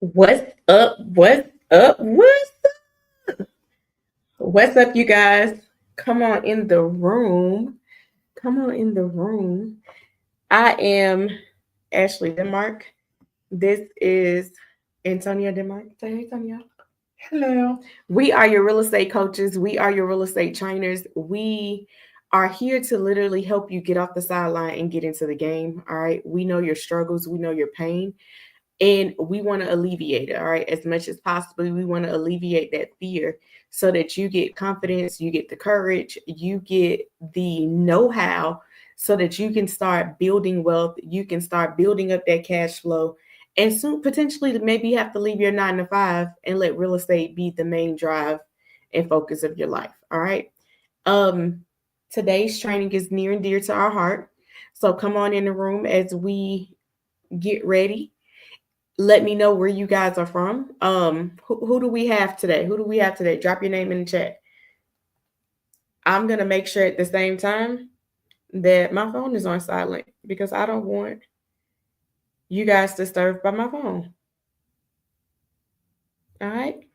What's up? What's up? What's up, you guys? Come on in the room. Come on in the room. I am Ashley Denmark. This is Antonia Denmark. Say hey, Antonia. Hello. We are your real estate coaches. We are your real estate trainers. We are here to literally help you get off the sideline and get into the game. All right. We know your struggles. We know your pain. And we want to alleviate it, all right, as much as possible. We want to alleviate that fear so that you get confidence, you get the courage, you get the know-how so that you can start building wealth, you can start building up that cash flow, and soon potentially maybe you have to leave your 9 to 5 and let real estate be the main drive and focus of your life. All right. Um, Today's training is near and dear to our heart. So come on in the room as we get ready. Let me know where you guys are from. Who do we have today? Who do we have today? Drop your name in the chat. I'm gonna make sure at the same time that my phone is on silent because I don't want you guys disturbed by my phone. All right.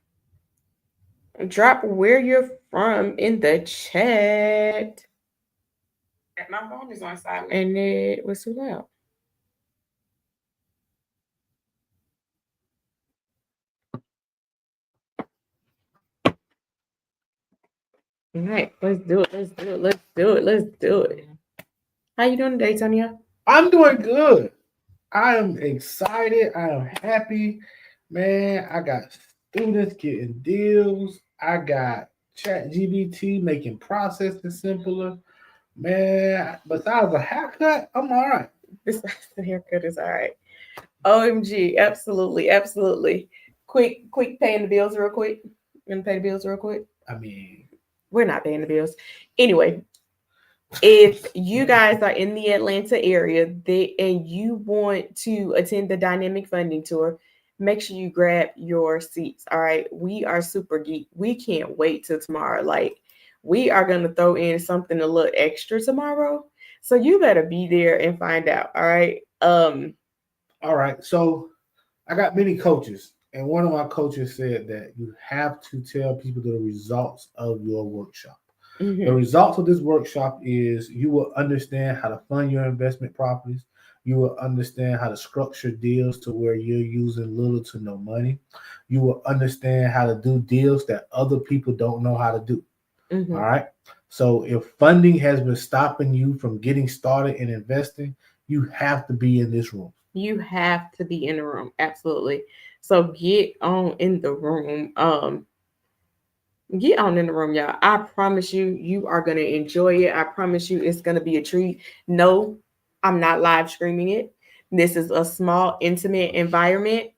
Drop where you're from in the chat. My phone is on silent and it was too loud. All right, let's do it. Let's do it. Let's do it. Let's do it. How you doing today, Tanya? I'm doing good. I am excited. I am happy. Man, I got students getting deals. I got ChatGPT making processing simpler. Man, besides a haircut, I'm all right. Besides the haircut is all right. OMG, absolutely, absolutely. Quick, paying the bills real quick. Gonna pay the bills real quick. I mean, We're not paying the bills. Anyway, if you guys are in the Atlanta area and you want to attend the Dynamic Funding Tour, make sure you grab your seats. All right. We are super geek. We can't wait till tomorrow. Like, we are going to throw in something a little extra tomorrow. So you better be there and find out. All right. all right. So I got many coaches, and one of my coaches said that you have to tell people the results of your workshop. The Mhm. results of this workshop is you will understand how to fund your investment properties. You will understand how to structure deals to where you're using little to no money. You will understand how to do deals that other people don't know how to do. All Mhm. right. So if funding has been stopping you from getting started in investing, you have to be in this room. You have to be in the room. Absolutely. So get on in the room. Get on in the room, y'all. I promise you, you are gonna enjoy it. I promise you, it's gonna be a treat. No, I'm not live streaming it. This is a small, intimate environment,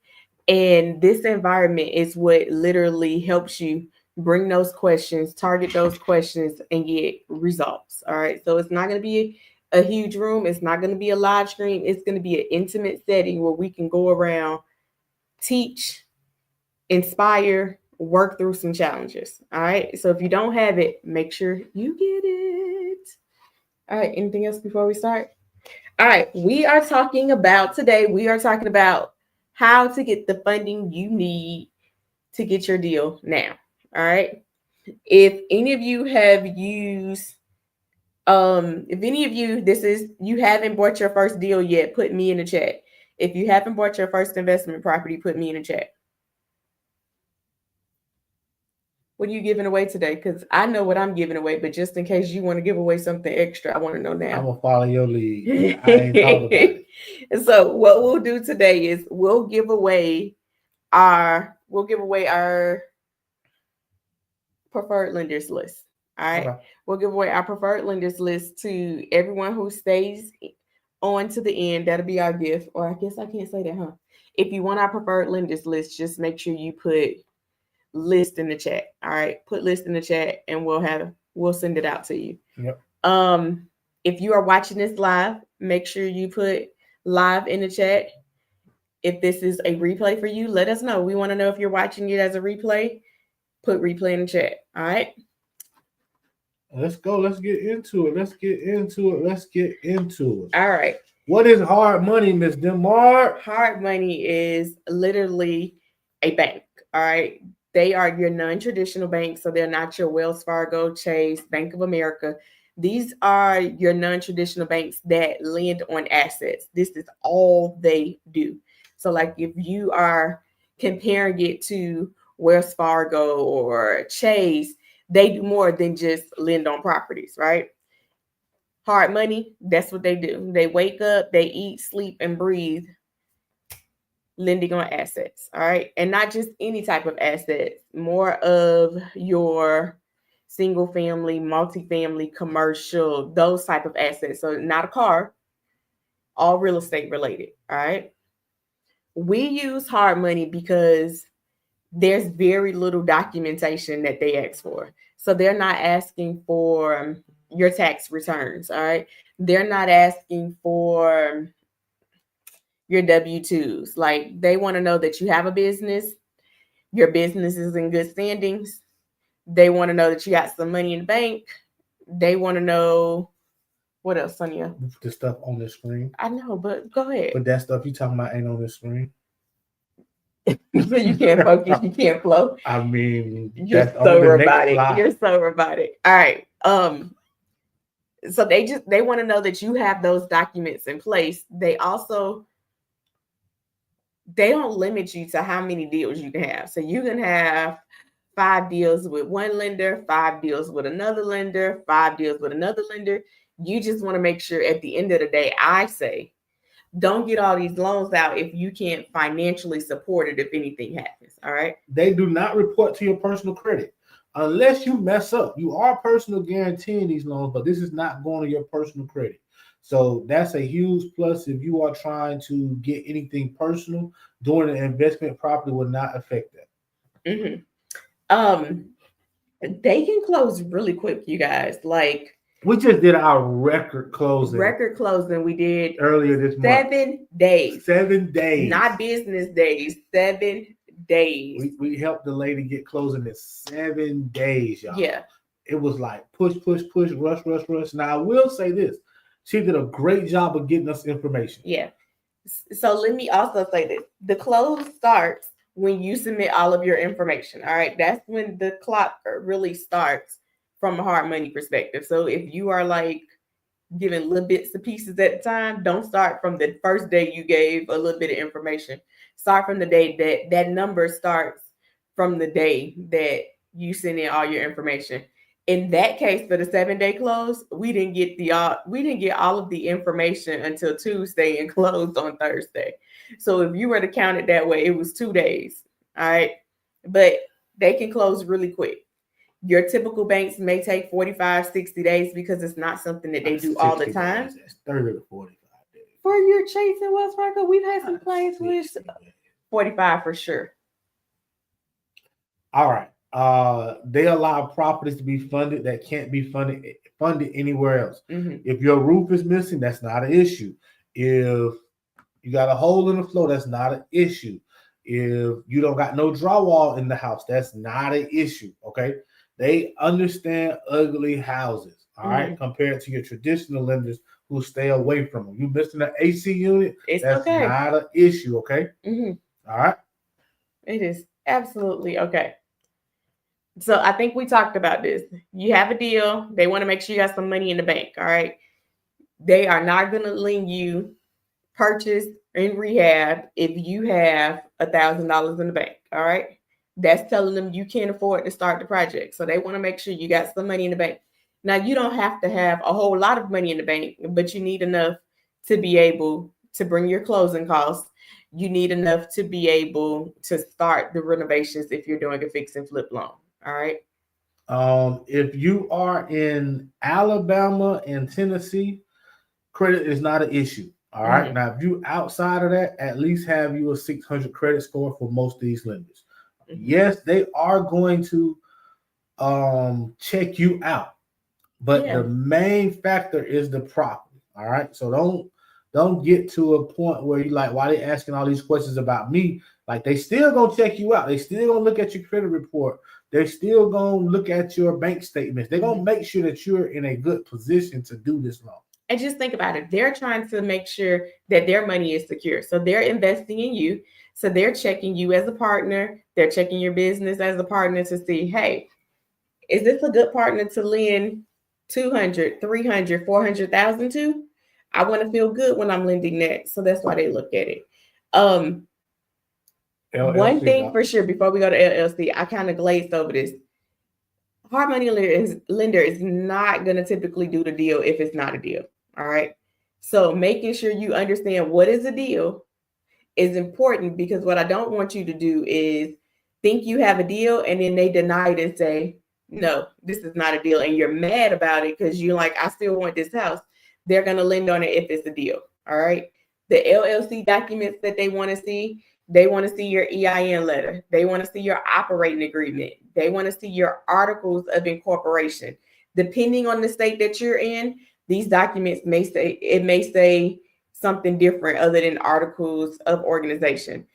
and this environment is what literally helps you bring those questions, target those questions, and get results. All right. So it's not gonna be a huge room. It's not gonna be a live stream. It's gonna be an intimate setting where we can go around, teach, inspire, work through some challenges. All right. So if you don't have it, make sure you get it. All right. Anything else before we start? All right. We are talking about how to get the funding you need to get your deal now. All right. If any of you have used, if any of you, you haven't bought your first deal yet, put me in the chat. If you haven't bought your first investment property, put me in the chat. What are you giving away today? Because I know what I'm giving away, but just in case you want to give away something extra, I want to know I'm now. gonna follow your lead. I ain't thought about it. So what we'll do today is we'll give away our preferred lenders list. All right. Okay. We'll give away our preferred lenders list to everyone who stays on to the end. That'll be our gift. Or I guess I can't say that, huh? If you want our preferred lenders list, just make sure you put list in the chat. All right. Put list in the chat and we'll send it out to you. Yep. Um, if you are watching this live, make sure you put live in the chat. If this is a replay for you, let us know. We want to know if you're watching it as a replay. Put replay in the chat. All right. Let's go. Let's get into it. Let's get into it. Let's get into it. All right. What is hard money, Miss Demar? Hard money is literally a bank. All right. They are your non-traditional banks, so they're not your Wells Fargo, Chase, Bank of America. These are your non-traditional banks that lend on assets. This is all they do. So, like if you are comparing it to Wells Fargo or Chase, they do more than just lend on properties, right? Hard money, that's what they do. They wake up, they eat, sleep, and breathe lending on assets. All right. And not just any type of assets, more of your single family, multifamily, commercial, those type of assets. So not a car, all real estate related. All right. We use hard money because there's very little documentation that they ask for. So they're not asking for your tax returns. All right. They're not asking for your W-2s. Like they want to know that you have a business, your business is in good standings. They want to know that you got some money in the bank. They want to know what else, Sonia? The stuff on the screen. I know, but go ahead. But that stuff you talking about ain't on the screen. So you can't focus, you can't flow. I mean, you're so robotic. You're so robotic. All right. So they want to know that you have those documents in place. They don't limit you to how many deals you can have. So you can have 5 deals with one lender, 5 deals with another lender, 5 deals with another lender. You just want to make sure at the end of the day, I say, don't get all these loans out if you can't financially support it if anything happens. All right. They do not report to your personal credit unless you mess up. You are personal guaranteeing these loans, but this is not going to your personal credit. So that's a huge plus. If you are trying to get anything personal, doing an investment property will not affect that. Mm-hmm. They can close really quick, you guys. Like we just did our record closing. We did earlier this month. 7 days. 7 days. Not business days. 7 days. We helped the lady get closing in 7 days, y'all. Yeah. It was like push, rush. Now I will say this. She did a great job of getting us information. Yeah. So let me also say this. The close starts when you submit all of your information. All right. That's when the clock really starts from a hard money perspective. So if you are like giving little bits and pieces at the time, don't start from the first day you gave a little bit of information. Start from the day that number starts from the day that you send in all your information. In that case, for the 7-day close, we didn't get all of the information until Tuesday and closed on Thursday. So if you were to count it that way, it was 2 days. All right. But they can close really quick. Your typical banks may take 45, 60 days because it's not something that they do all the time. Days, 30 to 45 days. For your Chase and Wells Fargo, we've had some clients with 45 for sure. All right. They allow properties to be funded that can't be funded anywhere else. Mm-hmm. If your roof is missing, that's not an issue. If you got a hole in the floor, that's not an issue. If you don't got no drywall in the house, that's not an issue. Okay. They understand ugly houses, all right, compared to your traditional lenders who stay away from them. You missing an AC unit, that's okay. not an issue, okay? Mm-hmm. All right? It is absolutely okay. So I think we talked about this. You have a deal. They want to make sure you got some money in the bank, all right? They are not going to lend you purchase and rehab if you have $1,000 in the bank, all right? That's telling them you can't afford to start the project. So they want to make sure you got some money in the bank. Now, you don't have to have a whole lot of money in the bank, but you need enough to be able to bring your closing costs. You need enough to be able to start the renovations if you're doing a fix and flip loan. All right. If you are in Alabama and Tennessee, credit is not an issue. All right. Mm-hmm. Now, if you outside of that, at least have you a 600 credit score for most of these lenders. Mm-hmm. Yes, they are going to check you out, but the main factor is the property. All right. So don't get to a point where you like, why they asking all these questions about me? Like they still gonna check you out. They still gonna look at your credit report. They're still gonna look at your bank statements. They're gonna make sure that you're in a good position to do this loan. And just think about it. They're trying to make sure that their money is secure. So they're investing in you. So they're checking you as a partner. They're checking your business as a partner to see, hey, is this a good partner to lend 200, 300, 400,000 to? I want to feel good when I'm lending that. So that's why they look at it. Um, One LLC, thing for sure, before we go to LLC, I kind of glazed over this. Hard money lender is not going to typically do the deal if it's not a deal. All right. So making sure you understand what is a deal is important, because what I don't want you to do is think you have a deal and then they deny it and say, no, this is not a deal. And you're mad about it because you're like, I still want this house. They're going to lend on it if it's a deal. All right. The LLC documents that they want to see, they want to see your EIN letter. They want to see your operating agreement. They want to see your articles of incorporation. Depending on the state that you're in, these documents may say something different other than articles of organization.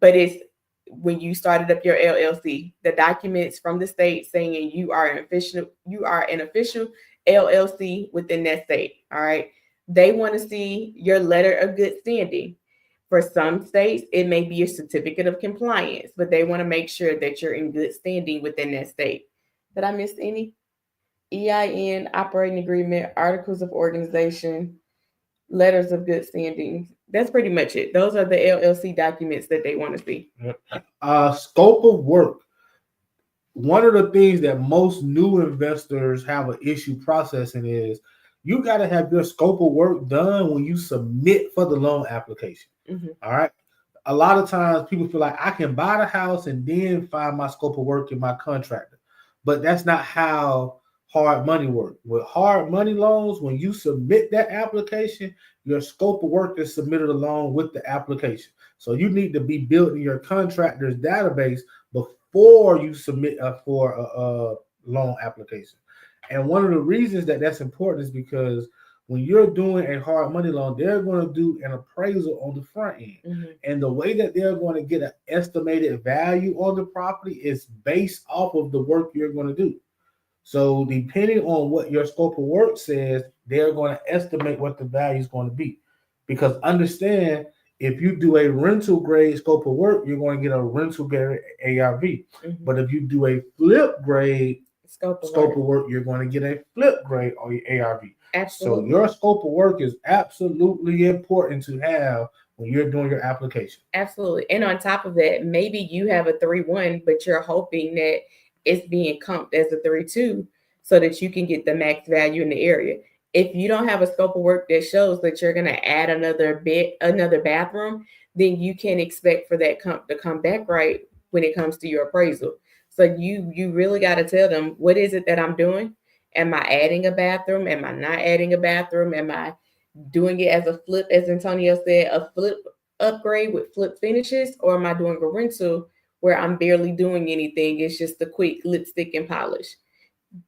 But it's when you started up your LLC, the documents from the state saying you are an official LLC within that state. All right. They want to see your letter of good standing. For some states, it may be a certificate of compliance, but they want to make sure that you're in good standing within that state. Did I miss any? EIN, operating agreement, articles of organization, letters of good standing. That's pretty much it. Those are the LLC documents that they want to see. Scope of work. One of the things that most new investors have an issue processing is you got to have your scope of work done when you submit for the loan application. Mm-hmm. All right. A lot of times people feel like I can buy the house and then find my scope of work in my contractor. But that's not how hard money works. With hard money loans, when you submit that application, your scope of work is submitted along with the application. So you need to be building your contractor's database before you submit for a loan application. And one of the reasons that that's important is because when you're doing a hard money loan, they're going to do an appraisal on the front end. Mm-hmm. And the way that they're going to get an estimated value on the property is based off of the work you're going to do. So depending on what your scope of work says, they're going to estimate what the value is going to be. Because understand, if you do a rental grade scope of work, you're going to get a rental grade ARV. Mm-hmm. But if you do a flip grade scope of work, you're going to get a flip grade or ARV. Absolutely. So your scope of work is absolutely important to have when you're doing your application. Absolutely. And on top of that, maybe you have a 3-1, but you're hoping that it's being comped as a 3-2 so that you can get the max value in the area. If you don't have a scope of work that shows that you're going to add another bathroom, then you can expect for that comp to come back right when it comes to your appraisal. So you really got to tell them, what is it that I'm doing? Am I adding a bathroom? Am I not adding a bathroom? Am I doing it as a flip, as Antonio said, a flip upgrade with flip finishes? Or am I doing a rental where I'm barely doing anything? It's just a quick lipstick and polish.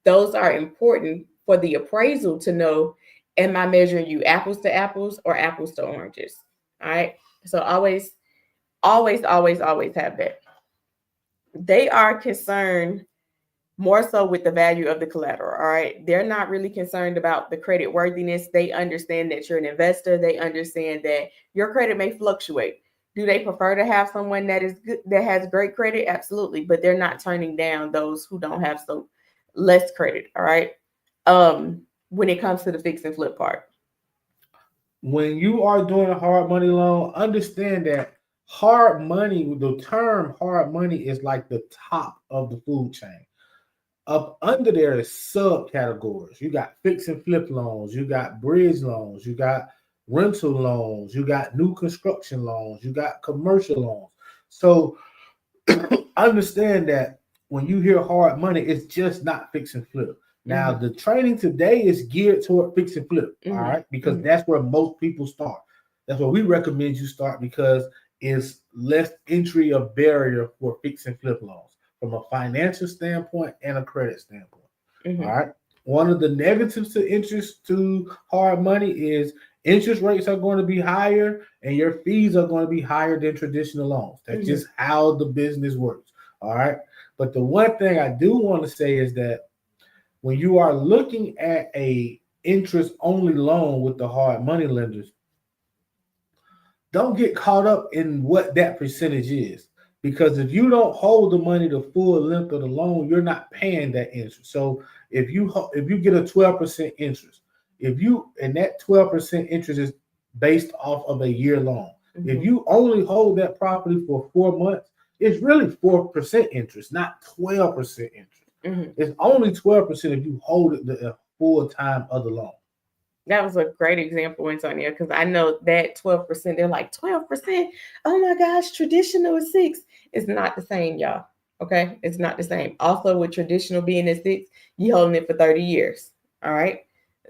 Those are important for the appraisal to know, am I measuring you apples to apples or apples to oranges? All right. So always have that. They are concerned more so with the value of the collateral. All right. They're not really concerned about the credit worthiness. They understand that you're an investor. They understand that your credit may fluctuate. Do they prefer to have someone that is good, that has great credit? Absolutely. But they're not turning down those who don't have so less credit. All right. When it comes to the fix and flip part. When you are doing a hard money loan, understand that hard money, the term hard money is like the top of the food chain. Up under there is subcategories. You got fix and flip loans, you got bridge loans, you got rental loans, you got new construction loans, you got commercial loans. So understand that when you hear hard money, it's just not fix and flip. Now, the training today is geared toward fix and flip, all right? Because that's where most people start. That's where we recommend you start, because it's less entry of barrier for fix and flip loans from a financial standpoint and a credit standpoint. All right. One of the negatives to interest to hard money is interest rates are going to be higher and your fees are going to be higher than traditional loans. That's just how the business works. All right. But the one thing I do want to say is that when you are looking at a interest only loan with the hard money lenders, don't get caught up in what that percentage is. Because if you don't hold the money the full length of the loan, you're not paying that interest. So if you get a 12% interest, if you and that 12% interest is based off of a year loan. Mm-hmm. If you only hold that property for 4 months, it's really 4% interest, not 12% interest. Mm-hmm. It's only 12% if you hold it the full time of the loan. That was a great example, Antonio, because I know that 12%, they're like 12%. Oh my gosh, traditional is 6. It's not the same, y'all. Okay, it's not the same. Also, with traditional being at 6, you holding it for 30 years. All right.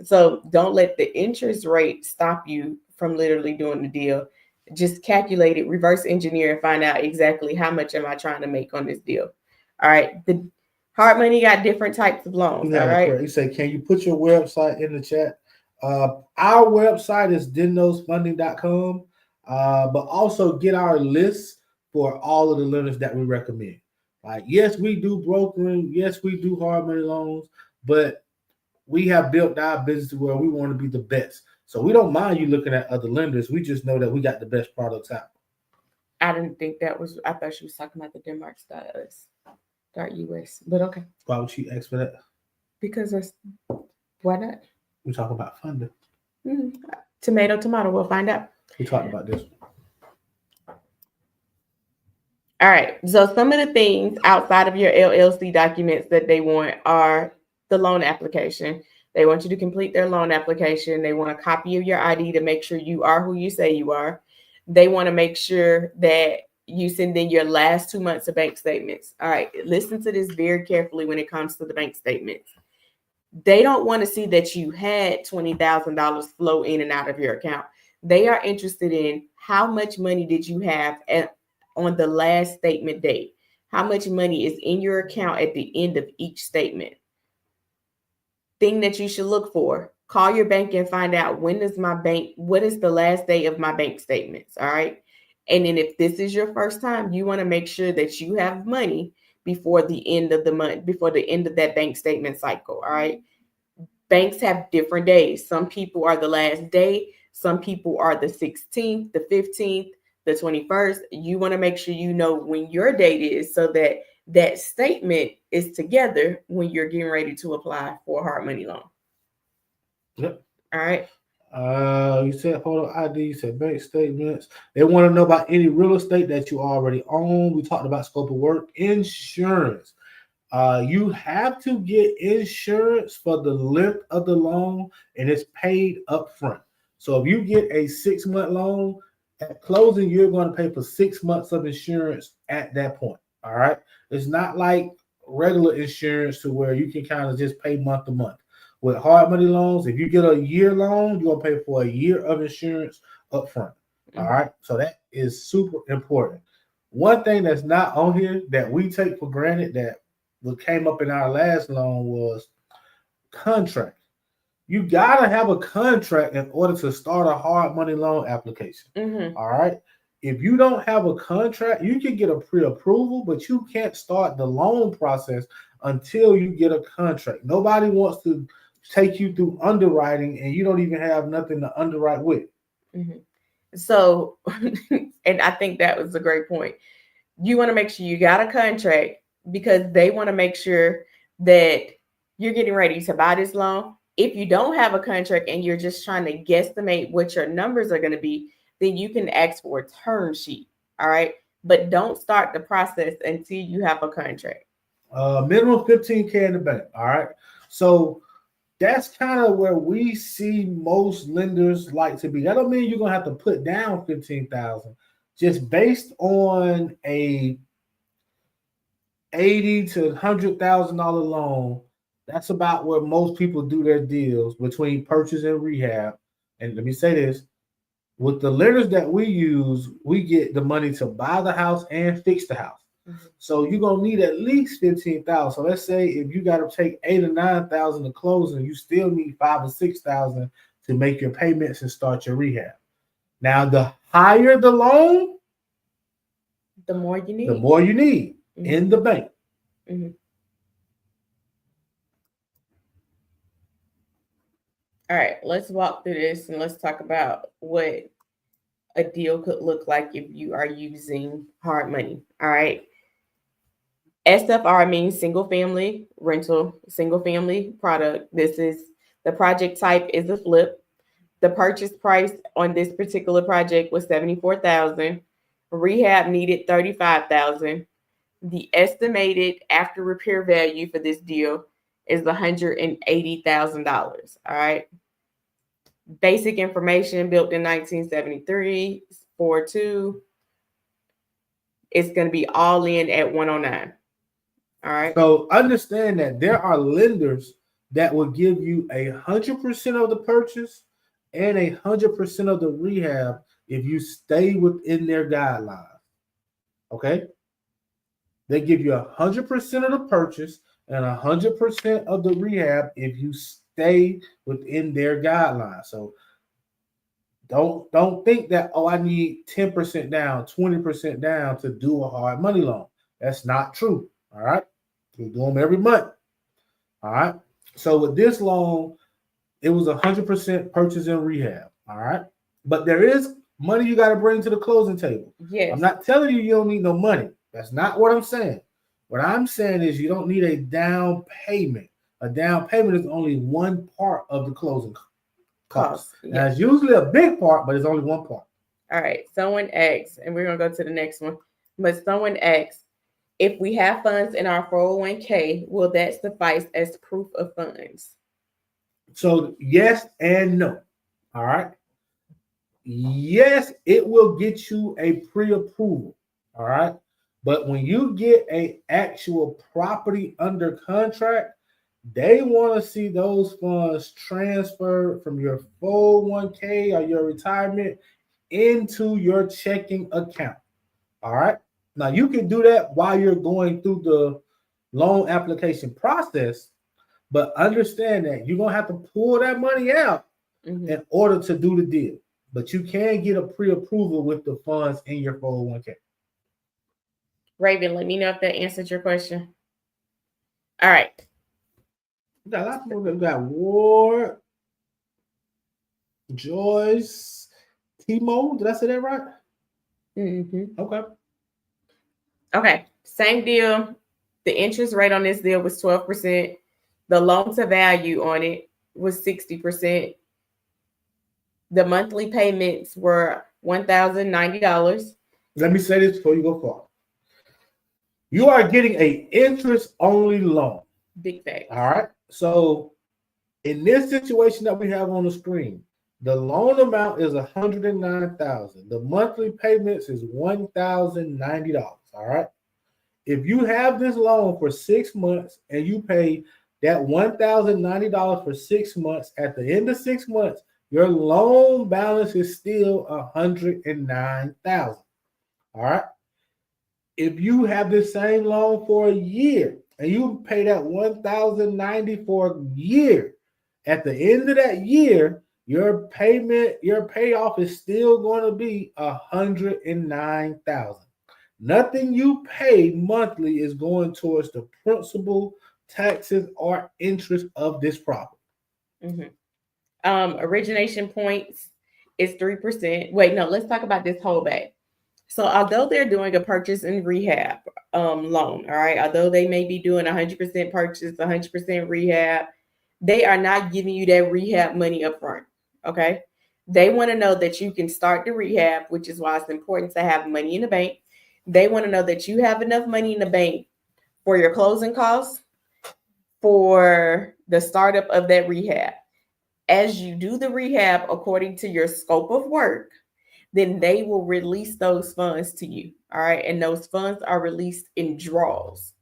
So don't let the interest rate stop you from literally doing the deal. Just calculate it, reverse engineer, and find out exactly how much am I trying to make on this deal. All right. The hard money got different types of loans. All right. You say, can you put your website in the chat? Our website is dennosfunding.com, but also get our list for all of the lenders that we recommend. Like, yes, we do brokering. Yes, we do hard money loans, but we have built our business where we want to be the best. So we don't mind you looking at other lenders. We just know that we got the best products out. I didn't think that was, I thought she was talking about the Denmark.us, but okay. Why would you ask for that? Because that's, why not? We're talking about funding. Mm-hmm. Tomato, we'll find out. We talked about this. All right. So some of the things outside of your LLC documents that they want are the loan application. They want you to complete their loan application. They want a copy of your ID to make sure you are who you say you are. They want to make sure that you send in your last 2 months of bank statements. All right. Listen to this very carefully when it comes to the bank statements. They don't want to see that you had $20,000 flow in and out of your account. They are interested in how much money did you have on the last statement date. How much money is in your account at the end of each statement. Thing that you should look for, call your bank and find out what is the last day of my bank statements. All right. And then if this is your first time, you want to make sure that you have money before the end of the month, before the end of that bank statement cycle. All right. Banks have different days. Some people are the last day. Some people are the 16th, the 15th, the 21st. You want to make sure you know when your date is so that that statement is together when you're getting ready to apply for a hard money loan. Yep. All right. You said photo ID, you said bank statements. They want to know about any real estate that you already own. We talked about scope of work, insurance. You have to get insurance for the length of the loan, and it's paid up front. So if you get a 6-month loan, at closing, you're going to pay for 6 months of insurance at that point. All right. It's not like regular insurance to where you can kind of just pay month to month. With hard money loans, if you get a year loan, you're going to pay for a year of insurance up front. All right. So that is super important. One thing that's not on here that we take for granted that what came up in our last loan was contract. You got to have a contract in order to start a hard money loan application. Mm-hmm. All right. If you don't have a contract, you can get a pre-approval, but you can't start the loan process until you get a contract. Nobody wants to take you through underwriting and you don't even have nothing to underwrite with. Mm-hmm. So, and I think that was a great point. You want to make sure you got a contract because they want to make sure that you're getting ready to buy this loan. If you don't have a contract and you're just trying to guesstimate what your numbers are going to be, then you can ask for a term sheet. All right. But don't start the process until you have a contract. Minimum 15K in the bank. All right. So that's kind of where we see most lenders like to be. That don't mean you're going to have to put down $15,000. Just based on a $80,000 to $100,000 loan, that's about where most people do their deals between purchase and rehab. And let me say this, with the lenders that we use, we get the money to buy the house and fix the house. Mm-hmm. So you're going to need at least $15,000. So let's say if you got to take $8,000 or $9,000 to close, and you still need $5,000 or $6,000 to make your payments and start your rehab. Now, the higher the loan, the more you need. Mm-hmm. in the bank. Mm-hmm. All right, let's walk through this and let's talk about what a deal could look like if you are using hard money. All right. SFR means single family rental, single family product. This is the project type is a flip. The purchase price on this particular project was 74,000. Rehab needed 35,000. The estimated after repair value for this deal is $180,000. All right. Basic information built in 1973, 4.2. It's going to be all in at 109. All right. So understand that there are lenders that will give you 100% of the purchase and 100% of the rehab if you stay within their guidelines. Okay. They give you 100% of the purchase and 100% of the rehab if you stay within their guidelines. So don't think that, oh, I need 10% down, 20% down to do a hard money loan. That's not true. All right. We do them every month. All right. So with this loan, it was 100% purchase and rehab. All right. But there is money you got to bring to the closing table. Yes. I'm not telling you don't need no money. That's not what I'm saying. What I'm saying is you don't need a down payment. A down payment is only one part of the closing cost. Yes. Now, it's usually a big part, but it's only one part. All right. Someone asks, and we're going to go to the next one. But someone asks, if we have funds in our 401k, will that suffice as proof of funds? So yes and no. All right. Yes, it will get you a pre-approval. All right. But when you get an actual property under contract, they want to see those funds transferred from your 401k or your retirement into your checking account. All right. Now, you can do that while you're going through the loan application process, but understand that you're going to have to pull that money out in order to do the deal. But you can get a pre-approval with the funds in your 401k. Raven, let me know if that answered your question. All right. We got a lot of people. We got Ward, Joyce, Timo. Did I say that right? Mm-hmm. Okay. Okay. Same deal. The interest rate on this deal was 12%. The loan to value on it was 60%. The monthly payments were $1,090. Let me say this before you go far. You are getting an interest-only loan. Big fact. All right. So in this situation that we have on the screen, the loan amount is $109,000. The monthly payments is $1,090. All right. If you have this loan for 6 months and you pay that $1,090 for 6 months, at the end of 6 months, your loan balance is still $109,000. All right. If you have the same loan for a year and you pay that $1,090 for a year, at the end of that year, your payoff is still going to be $109,000. Nothing you pay monthly is going towards the principal, taxes, or interest of this property. Origination points is 3%. Wait, no, let's talk about this holdback. So although they're doing a purchase and rehab loan, all right, although they may be doing 100% purchase, 100% rehab, they are not giving you that rehab money up front, okay? They want to know that you can start the rehab, which is why it's important to have money in the bank. They want to know that you have enough money in the bank for your closing costs, for the startup of that rehab. As you do the rehab according to your scope of work, then they will release those funds to you. All right. And those funds are released in draws.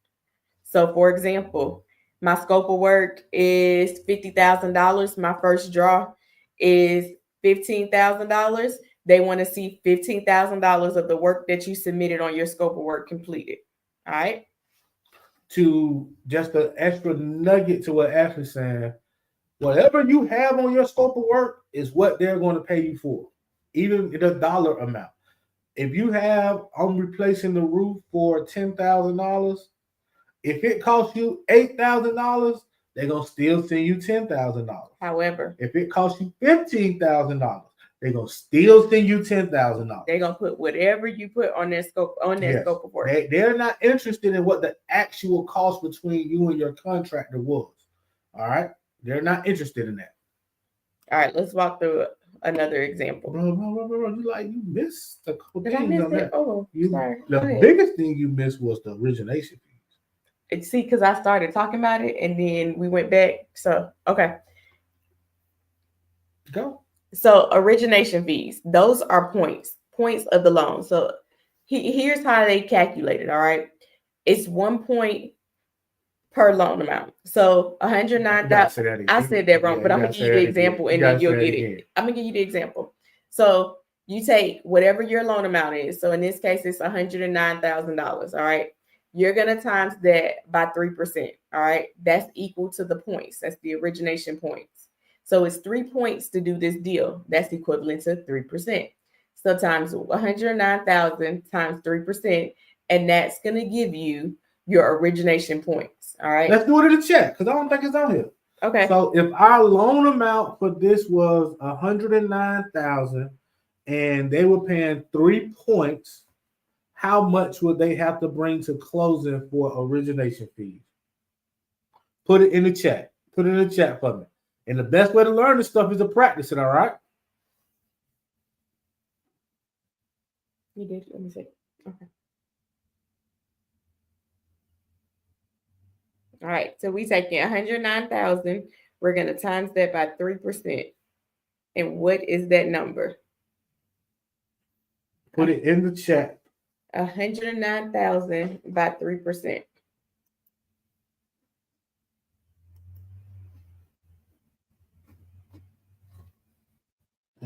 So, for example, my scope of work is $50,000. My first draw is $15,000. They want to see $15,000 of the work that you submitted on your scope of work completed. All right. To just an extra nugget to what Ashley's saying, whatever you have on your scope of work is what they're going to pay you for, even the dollar amount. If you have, I'm replacing the roof for $10,000. If it costs you $8,000, they're gonna still send you $10,000. However, if it costs you $15,000, they're gonna still send you $10,000. They're gonna put whatever you put on their scope scope of work. They're not interested in what the actual cost between you and your contractor was. All right, they're not interested in that. All right, let's walk through another example. Bro, you missed a couple Did I miss it? Oh, sorry. The biggest thing you missed was the origination fees. See, because I started talking about it and then we went back. So, okay. Go. So, origination fees, those are points of the loan. So, here's how they calculate it. All right. It's 1 point per loan amount. So, 109,000. I said that wrong, but I'm going to give you the example and then you'll get it. I'm going to give you the example. So, you take whatever your loan amount is. So, in this case, it's $109,000. All right. You're going to times that by 3%. All right. That's equal to the points. That's the origination points. So it's 3 points to do this deal. That's equivalent to 3%. So times 109,000 times 3%. And that's going to give you your origination points. All right. Let's do it in the chat because I don't think it's on here. Okay. So if our loan amount for this was 109,000 and they were paying 3 points, how much would they have to bring to closing for origination fees? Put it in the chat. Put it in the chat for me. And the best way to learn this stuff is to practice it, all right? You did. Let me see. Okay. All right. So we taking 109,000. We're going to times that by 3%. And what is that number? Put it in the chat. 109,000 by 3%.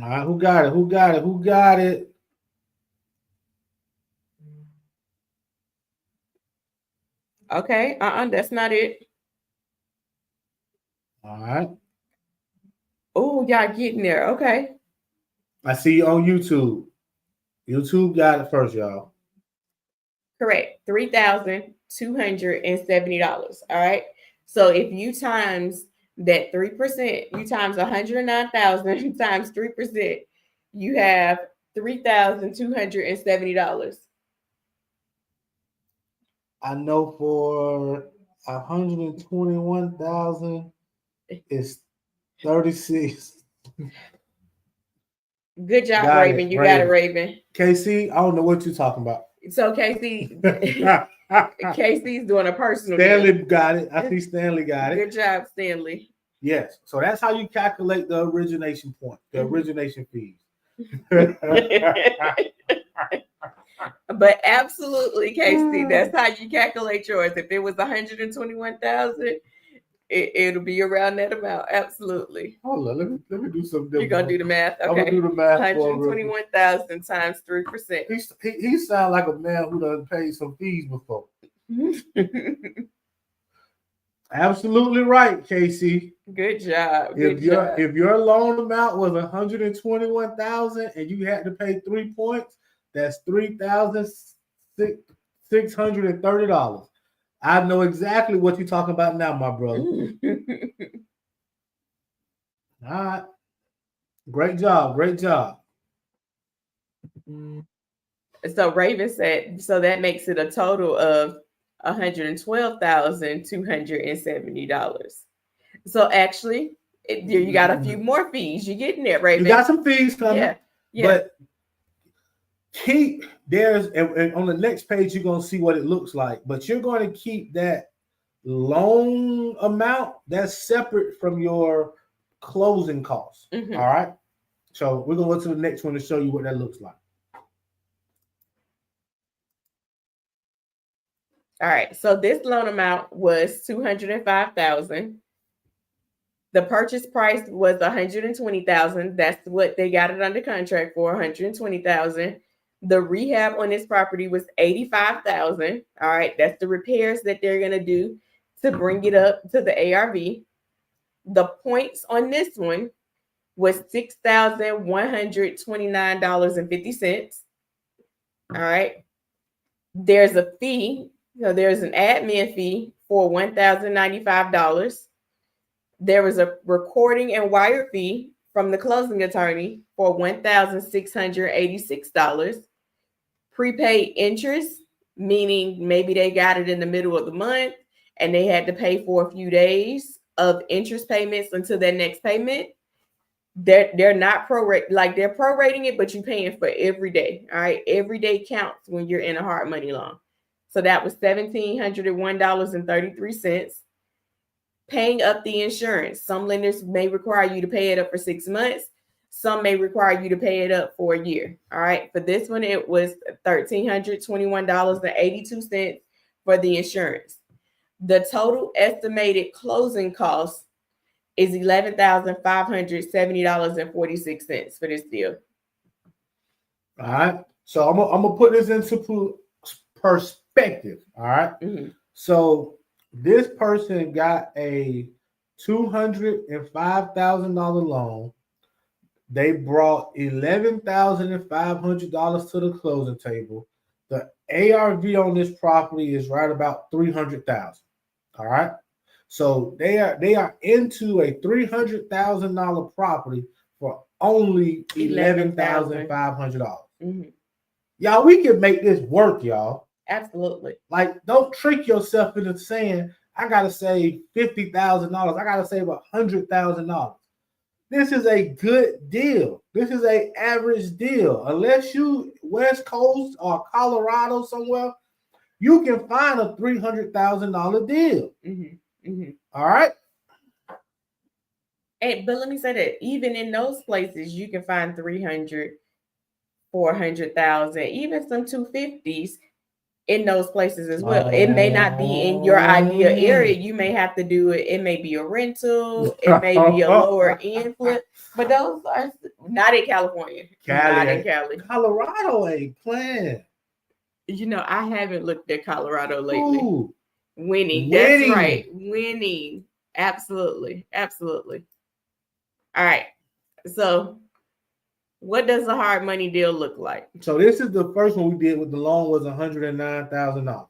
All right, who got it? Who got it? Who got it? Okay, that's not it. All right. Oh, y'all getting there. Okay. I see you on YouTube. YouTube got it first, y'all. Correct. $3,270. All right. So if you times that 3%, you times 109,000 times 3%, you have $3,270. I know for 121,000 it's 36. Good job, Raven. You got it, Raven. KC, I don't know what you're talking about. So KC, KC's doing a personal. Stanley got it. I see Stanley got it. Good job, Stanley. Yes. So that's how you calculate the origination point, the origination fees. But absolutely, KC, that's how you calculate yours. If it was 121,000, it'll be around that amount. Absolutely. Hold on, let me do some. You're gonna do the math. Okay. I'm gonna do the math. 121,000 times 3%. He sounds like a man who done paid some fees before. Absolutely right, Casey. Good job. If your loan amount was 121,000 and you had to pay 3 points, that's $3,630. I know exactly what you're talking about now, my brother. All right. Great job. Great job. So Raven said, so that makes it a total of $112,270. So actually, you got a few more fees. You're getting there, Raven. You got some fees coming. Yeah. But and on the next page, you're going to see what it looks like. But you're going to keep that loan amount that's separate from your closing costs. Mm-hmm. All right. So we're going to go to the next one to show you what that looks like. All right. So this loan amount was $205,000. The purchase price was $120,000. That's what they got it under contract for, $120,000. The rehab on this property was $85,000. All right, that's the repairs that they're gonna do to bring it up to the ARV. The points on this one was $6,129.50. All right. There's a fee. So there's an admin fee for $1,095. There was a recording and wire fee from the closing attorney for $1,686. Prepaid interest, meaning maybe they got it in the middle of the month and they had to pay for a few days of interest payments until their next payment. They're not like they're prorating it, but you're paying for every day. All right, every day counts when you're in a hard money loan. So that was $1,701.33. Paying up the insurance. Some lenders may require you to pay it up for 6 months. Some may require you to pay it up for a year. All right. For this one, it was $1,321.82 for the insurance. The total estimated closing cost is $11,570.46 for this deal. All right. So I'm gonna put this into perspective. All right. Mm-hmm. So this person got a $205,000 loan. They brought $11,500 to the closing table. The ARV on this property is right about $300,000. All right. So they are into a $300,000 property for only $11,500. Mm-hmm. Y'all, we can make this work, y'all. Absolutely. Like, don't trick yourself into saying I gotta save $50,000. I gotta save $100,000. This is a good deal. This is an average deal. Unless you West Coast or Colorado somewhere, you can find a $300,000 deal. Mm-hmm. Mm-hmm. All right. But let me say that even in those places, you can find 300, 400,000, even some 250s in those places as well. It may not be in your ideal area. You may have to do it. It may be a rental. It may be a lower end flip. But those are not in California. Not in Cali. Colorado ain't playing. You know, I haven't looked at Colorado lately. Ooh. Winning. That's right. Winning. Absolutely. Absolutely. All right. So what does a hard money deal look like? So this is the first one we did with the loan was $109,000. All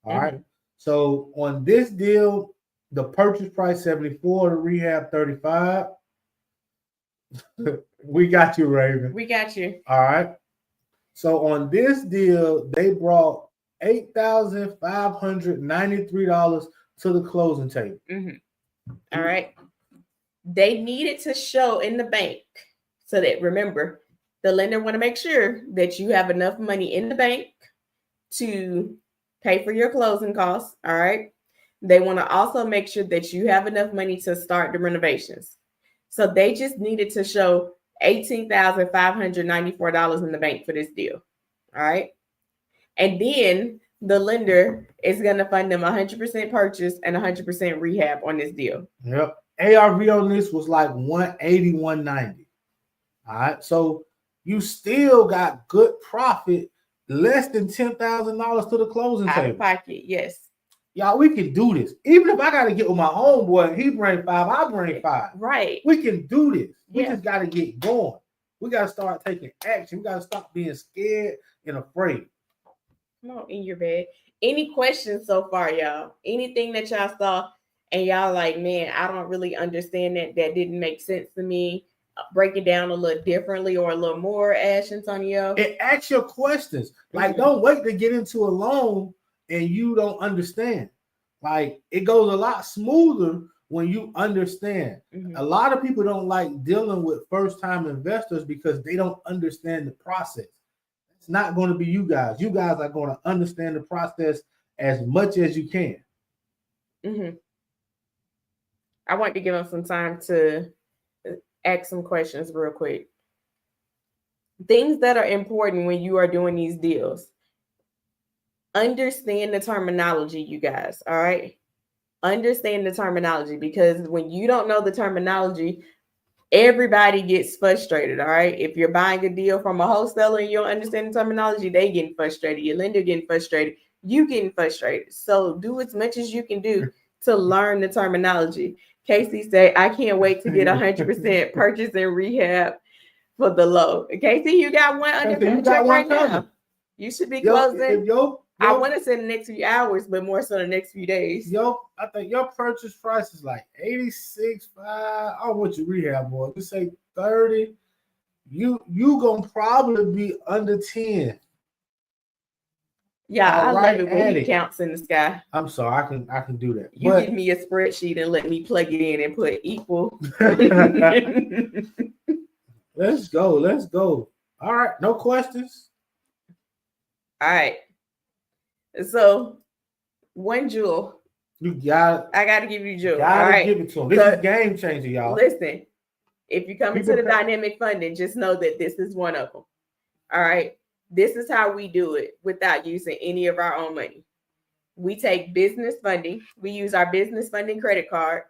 right. So on this deal, the purchase price 74, the rehab 35. We got you, Raven. We got you. All right. So on this deal, they brought $8,593 to the closing table. Mm-hmm. All right. They needed to show in the bank. So that, remember, the lender want to make sure that you have enough money in the bank to pay for your closing costs. All right. They want to also make sure that you have enough money to start the renovations. So they just needed to show $18,594 in the bank for this deal. All right. And then the lender is going to fund them 100% purchase and 100% rehab on this deal. Yep. ARV on this was like 180, 190. All right, so you still got good profit, less than $10,000 to the closing table. Out of pocket, yes. Y'all, we can do this. Even if I got to get with my homeboy, he bring 5, I bring 5. Right. We can do this. We just got to get going. We got to start taking action. We got to stop being scared and afraid. Come on, in your bed. Any questions so far, y'all? Anything that y'all saw and y'all like, man, I don't really understand that. That didn't make sense to me. Break it down a little differently or a little more, Ash Antonio. And ask your questions. Like, don't wait to get into a loan and you don't understand. Like, it goes a lot smoother when you understand. A lot of people don't like dealing with first-time investors because they don't understand the process. It's not going to be you guys. You guys are going to understand the process as much as you can. I want to give them some time to ask some questions real quick. Things that are important when you are doing these deals. Understand the terminology, you guys. All right. Understand the terminology, because when you don't know the terminology, everybody gets frustrated. All right. If you're buying a deal from a wholesaler and you don't understand the terminology, they getting frustrated. Your lender getting frustrated. You getting frustrated. So do as much as you can do to learn the terminology. Casey said, I can't wait to get 100% purchase and rehab for the low. Casey, you got one under contract right now. You should be Yo, closing. if I want to say the next few hours, but more so the next few days. I think your purchase price is like 86.5. I don't want your rehab, boy. You say 30. You gonna probably be under 10. Yeah, I love it when he counts in the sky. I'm sorry, I can do that. You give me a spreadsheet and let me plug it in and put equal. Let's go. All right, no questions. All right. So, one jewel. You got. I got to give you jewel. Gotta give it to him. This is game changer, y'all. Listen, if you come into the dynamic funding, just know that this is one of them. All right. This is how we do it without using any of our own money. We take business funding. We use our business funding credit card.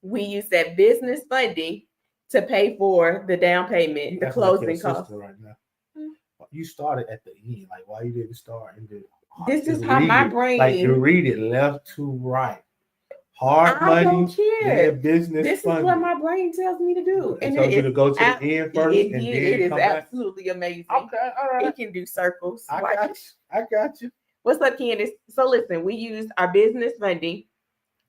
We use that business funding to pay for the down payment, the closing costs. Right now. You started at the end. Like, why you didn't start in the... This is how my brain... Like, you read it left to right. Hard money. I don't care. Business this funding. Is what my brain tells me to do. And tells you to go to the end first and then it is absolutely amazing. Okay, all right. It can do circles. I got you. What's up, Candace? So listen, we use our business funding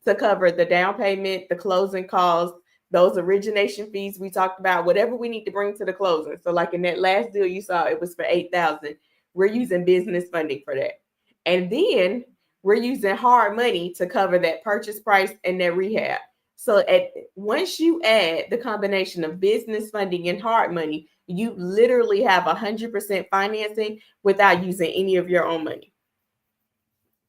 to cover the down payment, the closing costs, those origination fees we talked about, whatever we need to bring to the closing. So like in that last deal you saw, it was for $8,000. We're using business funding for that. And then we're using hard money to cover that purchase price and that rehab. So once you add the combination of business funding and hard money, you literally have 100% financing without using any of your own money.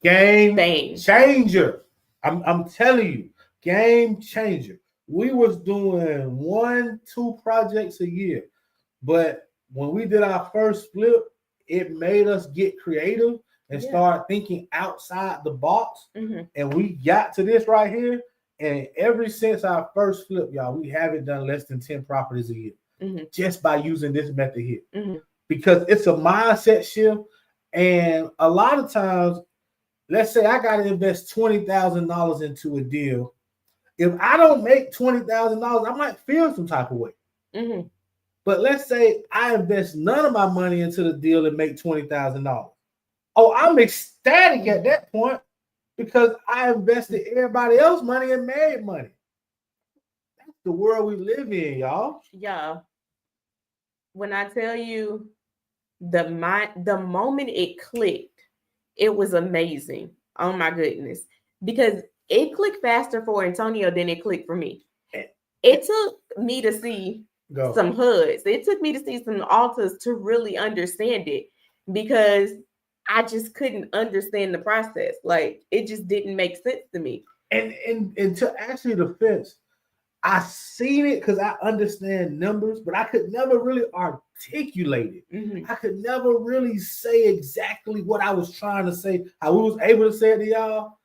Game changer. I'm telling you, game changer. We was doing 1-2 projects a year, but when we did our first flip, it made us get creative and start thinking outside the box. Mm-hmm. And we got to this right here. And ever since our first flip, y'all, we haven't done less than 10 properties a year, just by using this method here. Mm-hmm. Because it's a mindset shift. And a lot of times, let's say I got to invest $20,000 into a deal. If I don't make $20,000, I might feel some type of way. Mm-hmm. But let's say I invest none of my money into the deal and make $20,000. Oh, I'm ecstatic at that point because I invested everybody else's money and made money. That's the world we live in, y'all. Yeah. When I tell you the moment it clicked, it was amazing. Oh my goodness. Because it clicked faster for Antonio than it clicked for me. It took me to see some hoods. It took me to see some altars to really understand it because I just couldn't understand the process. Like, it just didn't make sense to me. And to actually defense, I seen it because I understand numbers, but I could never really articulate it. Mm-hmm. I could never really say exactly what I was trying to say. I was able to say it to y'all.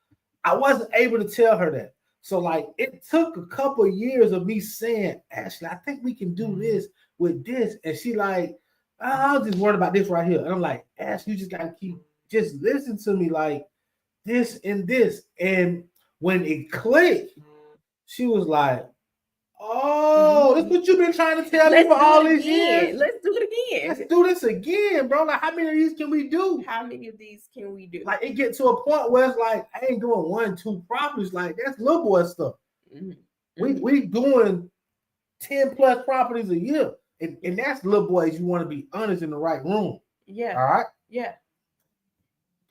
I wasn't able to tell her that. So, like, it took a couple of years of me saying, Ashley, I think we can do this with this. And she like, I was just worried about this right here. And I'm like, Ash, you just got to just listen to me like this and this. And when it clicked, she was like, oh, that's what you've been trying to tell me for all these years. Let's do it again. Let's do this again, bro. Like, how many of these can we do? Like, it get to a point where it's like, I ain't doing 1-2 properties. Like, that's little boy stuff. Mm-hmm. We doing 10 plus properties a year. And that's little boys, you want to be honest in the right room. Yeah. All right? Yeah.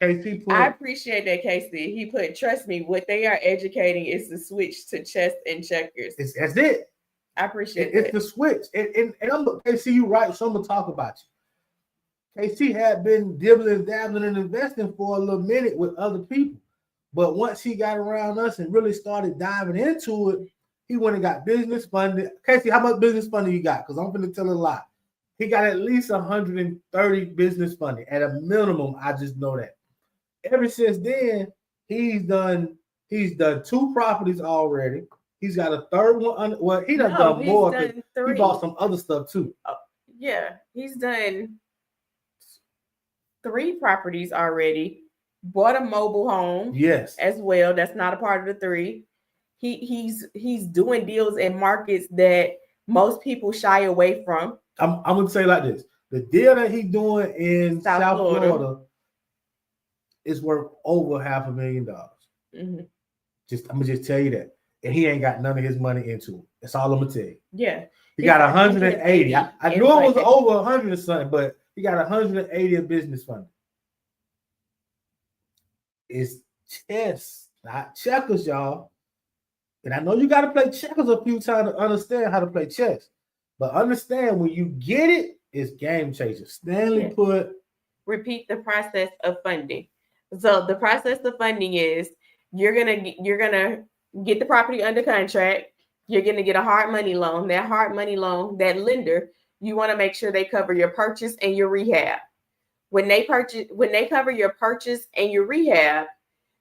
KC I appreciate that, Casey. He put, trust me, what they are educating is the switch to chess and checkers. That's it. I appreciate it. It's the switch. And KC, you right, so I'm going to talk about you. KC had been dibbling, dabbling, and investing for a little minute with other people. But once he got around us and really started diving into it, he went and got business funding. Casey, how much business funding you got? Because I'm going to tell a lot. He got at least 130 business funding. At a minimum, I just know that. Ever since then, he's done 2 properties already. He's got a third one. Well, he done more. He bought some other stuff too. Yeah, he's done 3 properties already. Bought a mobile home. Yes, as well. That's not a part of the 3. He's doing deals in markets that most people shy away from. I'm gonna say like this. The deal that he's doing in South South Florida. Florida is worth over $500,000. Mm-hmm. I'm gonna just tell you that. And he ain't got none of his money into it. That's all I'm gonna tell you. Yeah. He got 180. I knew it was over 100 or something, but he got 180 of business funding. It's chess, not checkers, y'all. And I know you got to play checkers a few times to understand how to play chess. But understand when you get it, it's game changer. Stanley put. Repeat the process of funding. So the process of funding is you're gonna get the property under contract. You're gonna get a hard money loan. That hard money loan, that lender, you want to make sure they cover your purchase and your rehab. When they cover your purchase and your rehab,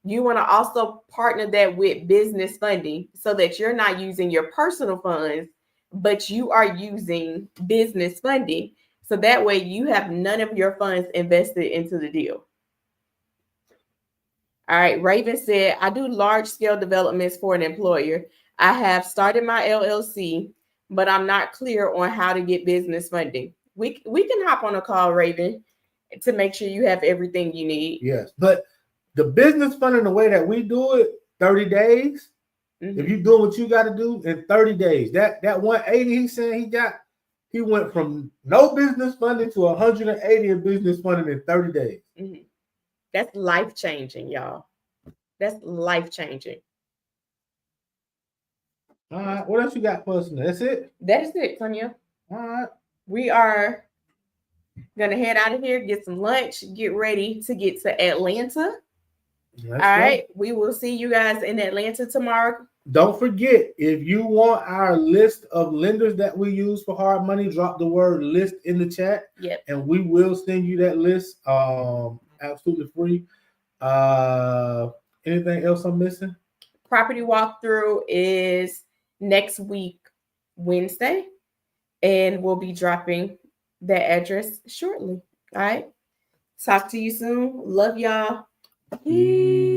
you want to also partner that with business funding so that you're not using your personal funds, but you are using business funding. So that way you have none of your funds invested into the deal. All right. Raven said, I do large scale developments for an employer. I have started my LLC, but I'm not clear on how to get business funding. We can hop on a call, Raven, to make sure you have everything you need. Yes. But the business funding, the way that we do it, 30 days. Mm-hmm. If you're doing what you got to do in 30 days, that 180 he's saying he went from no business funding to 180 in business funding in 30 days. Mm-hmm. That's life-changing, y'all. That's life-changing. All right. What else you got for us? That's it? That is it, Sonia. All right. We are going to head out of here, get some lunch, get ready to get to Atlanta. All right. We will see you guys in Atlanta tomorrow. Don't forget, if you want our list of lenders that we use for hard money, drop the word list in the chat. Yep. And we will send you that list absolutely free. Anything else I'm missing? Property walkthrough is next week, Wednesday. And we'll be dropping that address shortly. All right. Talk to you soon. Love y'all. Peace.